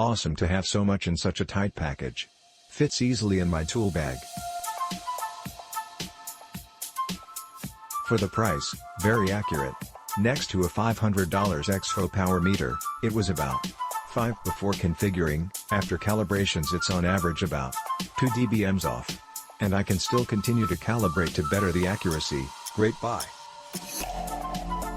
Awesome to have so much in such a tight package. Fits easily in my tool bag. For the price, very accurate. Next to a $500 Expo power meter, it was about 5 before configuring. After calibrations it's on average about 2 dBms off. And I can still continue to calibrate to better the accuracy. Great buy.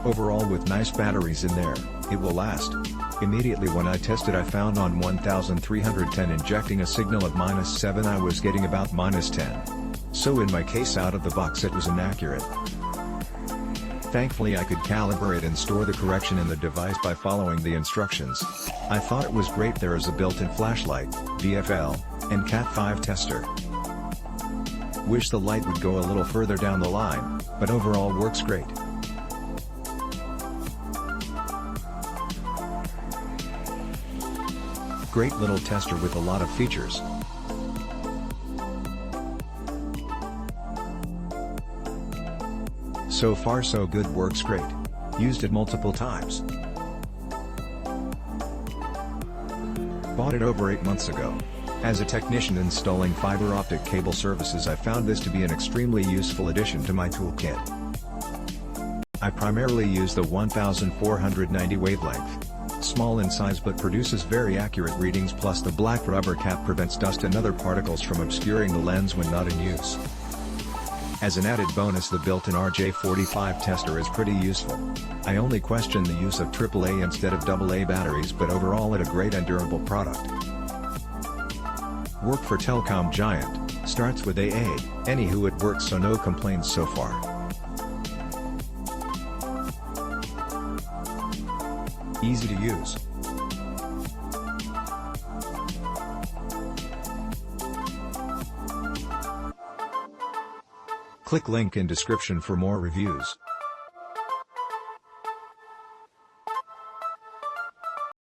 Overall, with nice batteries in there, it will last. Immediately when I tested, I found on 1310 injecting a signal of -7 I was getting about -10. So in my case, out of the box it was inaccurate. Thankfully I could calibrate and store the correction in the device by following the instructions. I thought it was great. There is a built-in flashlight, VFL, and Cat5 tester. Wish the light would go a little further down the line, but overall works great. Great little tester with a lot of features. So far so good, works great. Used it multiple times. Bought it over 8 months ago. As a technician installing fiber optic cable services, I found this to be an extremely useful addition to my toolkit. I primarily use the 1490 wavelength. Small in size but produces very accurate readings, plus the black rubber cap prevents dust and other particles from obscuring the lens when not in use. As an added bonus, the built-in RJ45 tester is pretty useful. I only question the use of AAA instead of AA batteries, but overall it a great and durable product. Work for telecom giant, starts with AA, anywho it works, so no complaints so far. Easy to use. Click link in description for more reviews.